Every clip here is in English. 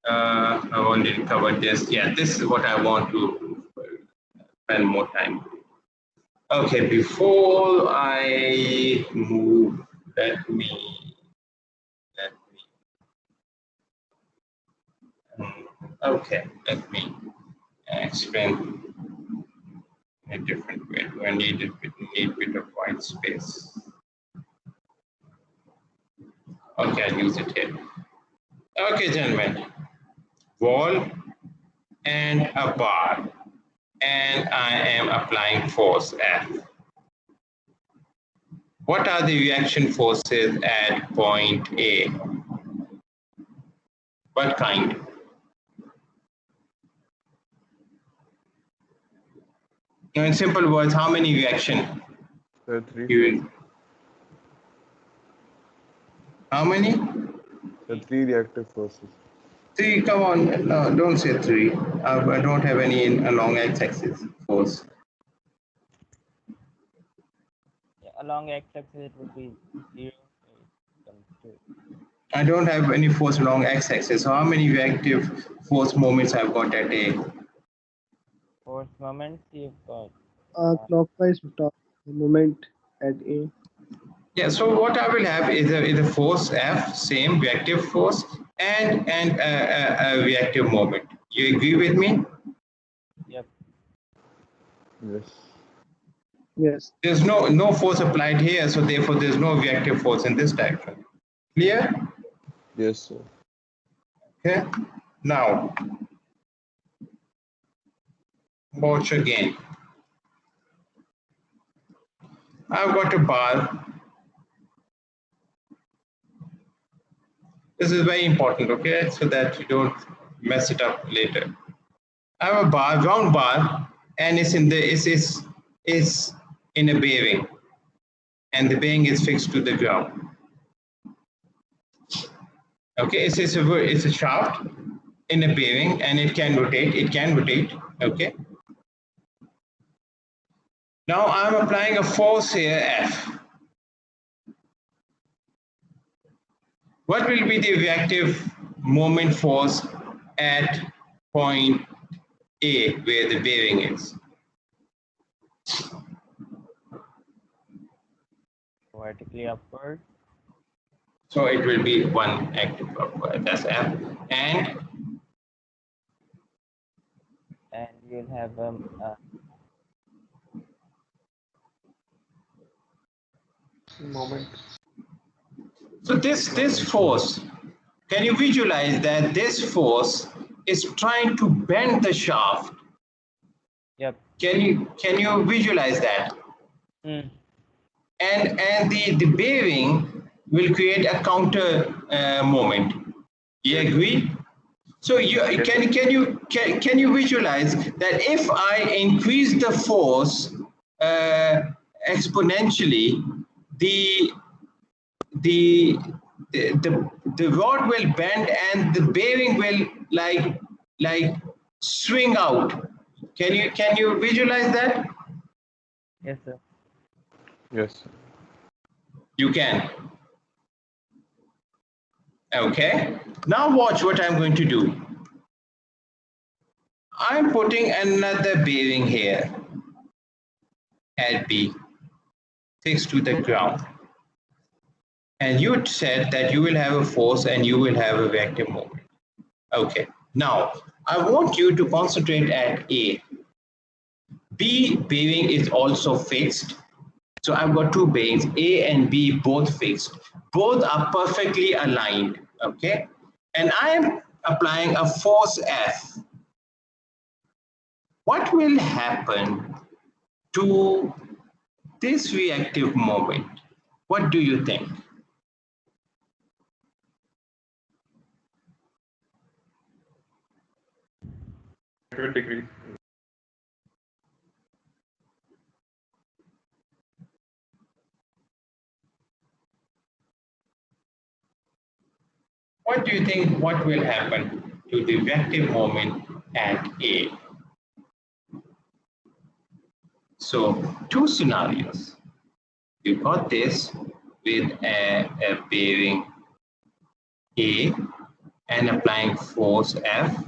I've already covered this. Yeah, this is what I want to spend more time. Okay, before I move, let me okay, let me explain in a different way. Do I need a bit of white space? Okay, I'll use it here. Okay, gentlemen, wall and a bar, and I am applying force F. What are the reaction forces at point A? What kind? In simple words, how many reaction? Three. How many? Three reactive forces. 3, come on, no, don't say 3. I don't have any along x-axis force. Yeah, along x-axis it would be 0. I don't have any force along x-axis. So how many reactive force moments I've got at A? Force moments you've got. Clockwise moment at A. Yeah, so what I will have is a force F, same reactive force, and a reactive moment. You agree with me? Yep. Yes. Yes. There's no force applied here, so therefore there's no reactive force in this direction. Clear? Yes, sir. Okay. Now, watch again. I've got a bar. This is very important, okay, so that you don't mess it up later. I have a bar, round bar, and it's in a bearing, and the bearing is fixed to the ground. Okay, it's a shaft in a bearing, and it can rotate. Okay. Now I'm applying a force here, F. What will be the reactive moment force at point A, where the bearing is? Vertically upward. So it will be 1 active upward, that's F. And you'll have Moment. so this force, can you visualize that this force is trying to bend the shaft? Yep. Can you visualize that? Mm. And the bearing will create a counter moment. You agree? So can you visualize that if I increase the force exponentially, the rod will bend and the bearing will like swing out. Can you visualize that? Yes, sir. Yes, sir. You can. Okay. Now watch what I'm going to do. I'm putting another bearing here at B, fixed to the ground. And you said that you will have a force and you will have a reactive moment. Okay. Now, I want you to concentrate at A. B bearing is also fixed. So I've got two bearings, A and B, both fixed. Both are perfectly aligned, okay? And I am applying a force F. What will happen to this reactive moment? What do you think? 20 degrees. What do you think what will happen to the reactive moment at A? So two scenarios. You got this with a bearing A and applying force F.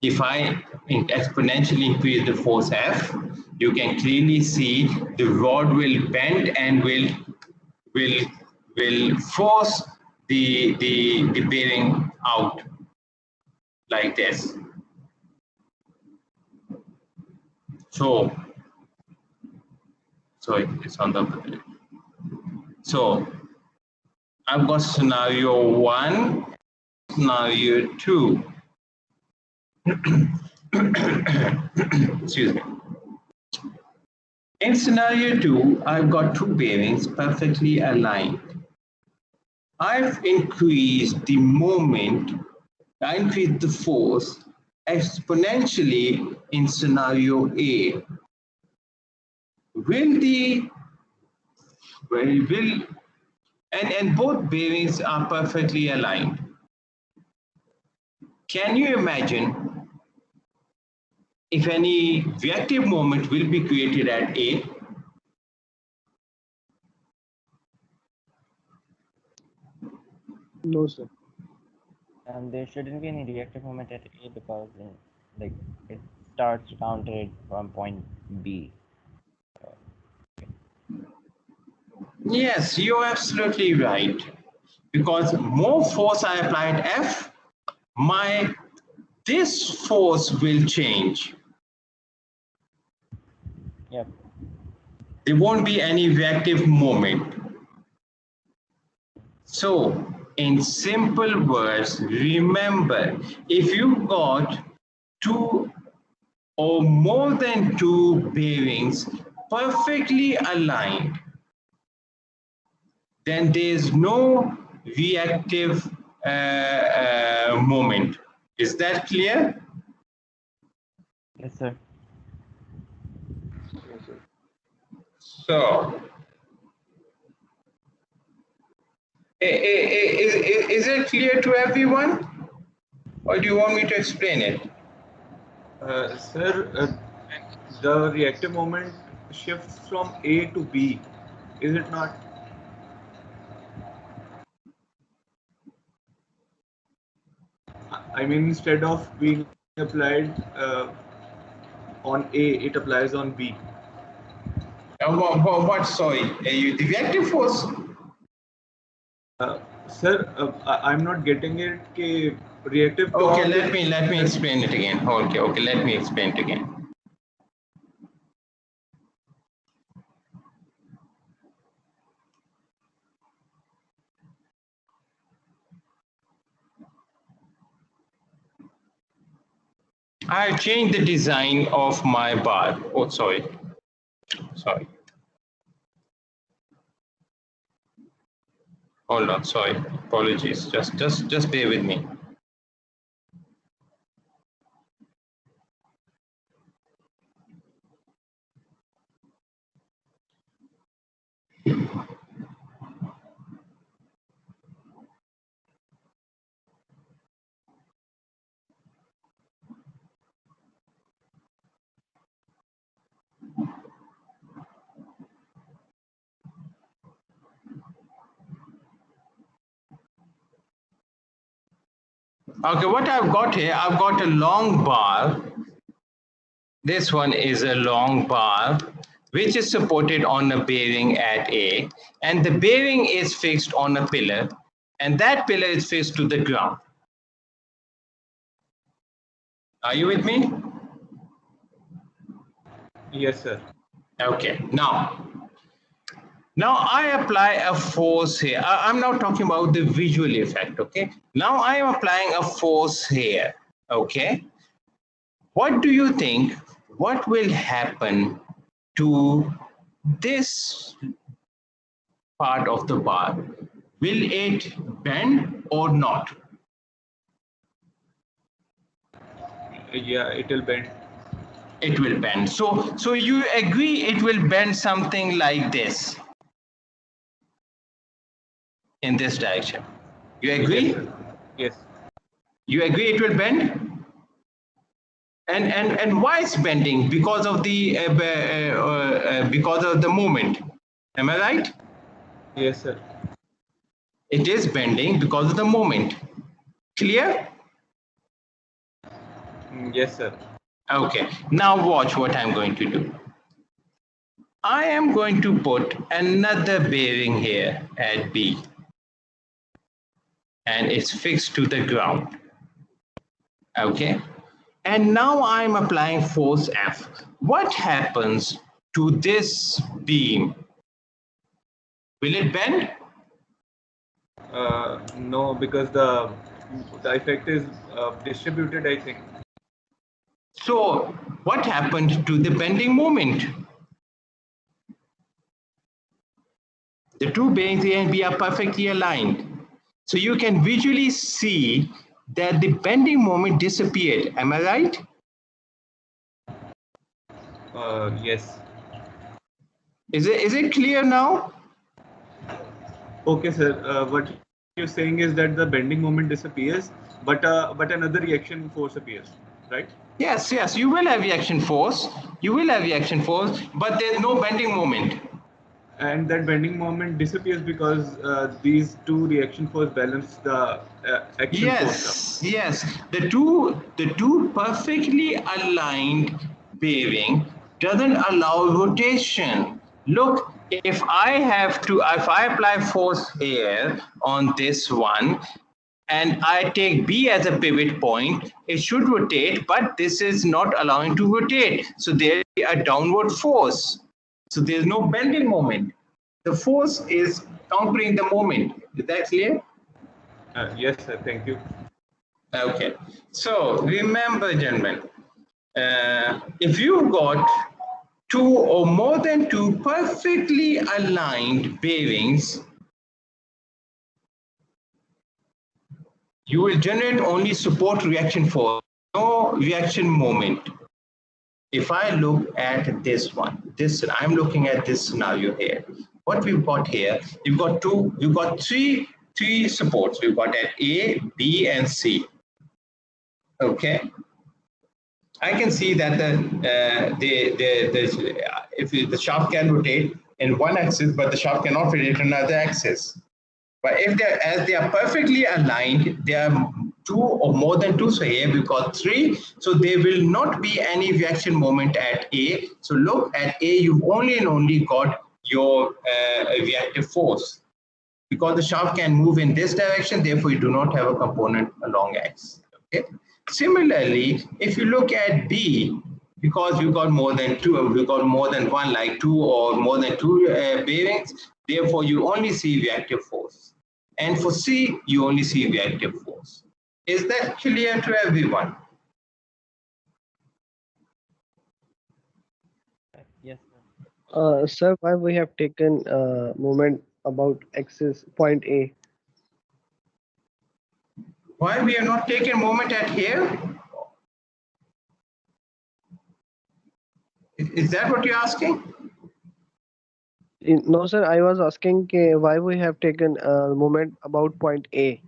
If I exponentially increase the force F, you can clearly see the rod will bend and will force the bearing out like this. So it's on the. So I've got scenario 1, scenario 2. Excuse me. In scenario 2, I've got two bearings perfectly aligned. I've increased the moment, I increased the force exponentially in scenario A. And both bearings are perfectly aligned. Can you imagine if any reactive moment will be created at A? No, sir. And there shouldn't be any reactive moment at A because like it starts to counter it from point B. Yes, you're absolutely right. Because more force I apply at F, this force will change. Yep. There won't be any reactive moment. So, in simple words, remember, if you got two or more than two bearings perfectly aligned, then there is no reactive moment. Is that clear? Yes, sir. Yes, sir. So, is it clear to everyone? Or do you want me to explain it? Sir, the reactive moment shifts from A to B, is it not? I mean, instead of being applied on A, it applies on B. What? Sorry, the reactive force? Sir, I'm not getting it. Ke reactive Okay, torque. let me explain it again. Okay, let me explain it again. I changed the design of my bar. Oh, sorry. Hold on, sorry. Apologies. Just bear with me. Okay, what I've got here, I've got a long bar. This one is a long bar which is supported on a bearing at A, and the bearing is fixed on a pillar, and that pillar is fixed to the ground. Are you with me? Yes, sir. Okay, now I apply a force here. I'm now talking about the visual effect, okay? Now I am applying a force here, okay? What do you think, what will happen to this part of the bar? Will it bend or not? Yeah, it will bend. It will bend. So you agree it will bend something like this, in this direction. You agree? Yes, sir. Yes. You agree it will bend? And why it's bending? Because of the moment. Am I right? Yes, sir. It is bending because of the moment. Clear? Yes, sir. Okay, now watch what I'm going to do. I am going to put another bearing here at B, and it's fixed to the ground. Okay, and now I'm applying force F. What happens to this beam? Will it bend? No, because the effect is distributed, I think. So what happened to the bending moment? The two bearings A and B are perfectly aligned. So you can visually see that the bending moment disappeared. Am I right? Yes. Is it clear now? Okay, sir. What you're saying is that the bending moment disappears, but another reaction force appears, right? Yes, yes, you will have reaction force. You will have reaction force, but there's no bending moment. And that bending moment disappears because these two reaction force balance the action force. Yes, yes. The two perfectly aligned bearing doesn't allow rotation. Look, if I apply force here on this one, and I take B as a pivot point, it should rotate, but this is not allowing to rotate. So there is a downward force. So there's no bending moment. The force is countering the moment. Is that clear? Yes, sir. Thank you. Okay. So remember, gentlemen, if you've got two or more than two perfectly aligned bearings, you will generate only support reaction force, no reaction moment. If I look at this one, I'm looking at this scenario here. What we've got here, we've got three supports. We've got at A, B, and C. Okay. I can see that if the shaft can rotate in one axis, but the shaft cannot rotate in another axis. But if they are perfectly aligned, there are two or more than two. So here we've got three. So there will not be any reaction moment at A. So look at A, you've only got your reactive force, because the shaft can move in this direction. Therefore, you do not have a component along X. Okay. Similarly, if you look at B, because we've got more than two, we've got more than one, like two or more than two bearings. Therefore, you only see reactive force. And for C, you only see reactive force. Is that clear to everyone? Yes, sir. Sir, why we have taken moment about axis point A? Why we are not taking moment at here? Is that what you're asking? No, sir. I was asking why we have taken moment about point A.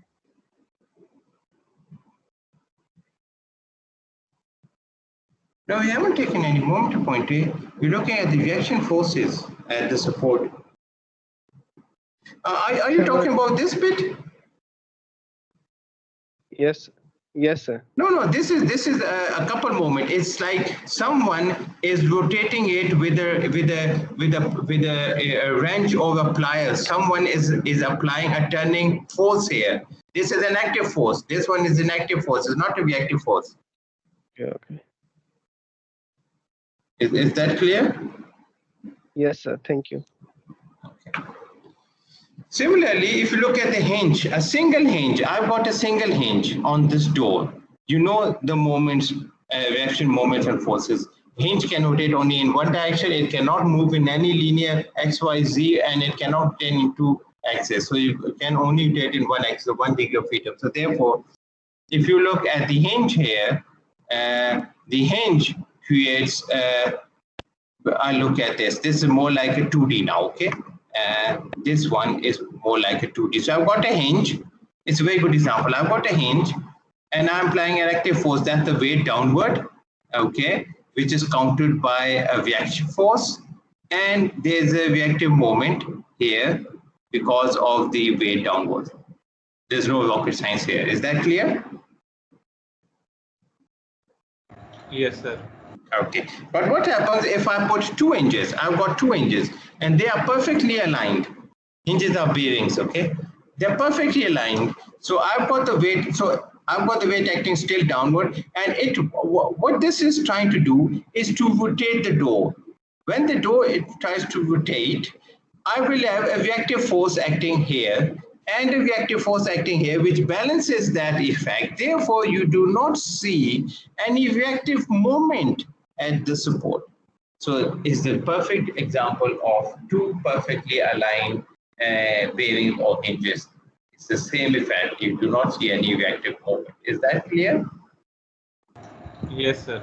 No, we haven't taken any moment to point A. We're looking at the reaction forces at the support. Are you talking about this bit? Yes. Yes, sir. No. This is a couple moment. It's like someone is rotating it with a wrench or a pliers. Someone is applying a turning force here. This is an active force. This one is an active force. It's not a reactive force. Okay. Is that clear? Yes, sir. Thank you. Similarly, if you look at the hinge, a single hinge, I've got a single hinge on this door. You know the moments, reaction moments and forces. Hinge can rotate only in one direction. It cannot move in any linear X, Y, Z, and it cannot turn into axis. So you can only rotate in one axis, 1 degree of freedom. So therefore, if you look at the hinge here, the hinge creates, I look at this. This is more like a 2D now, okay? This one is more like a 2D. So I've got a hinge. It's a very good example. I've got a hinge and I'm applying an active force. That's the weight downward, okay, which is countered by a reaction force. And there's a reactive moment here because of the weight downward. There's no rocket science here. Is that clear? Yes, sir. Okay. But what happens if I put two hinges? I've got two hinges and they are perfectly aligned. Hinges are bearings, okay? They're perfectly aligned. So I've got the weight. So I've got the weight acting still downward, and what this is trying to do is to rotate the door. When the door it tries to rotate, I will have a reactive force acting here and a reactive force acting here, which balances that effect. Therefore, you do not see any reactive moment at the support. So it's the perfect example of two perfectly aligned bearings or hinges. It's the same effect. You do not see any reactive moment. Is that clear? Yes, sir.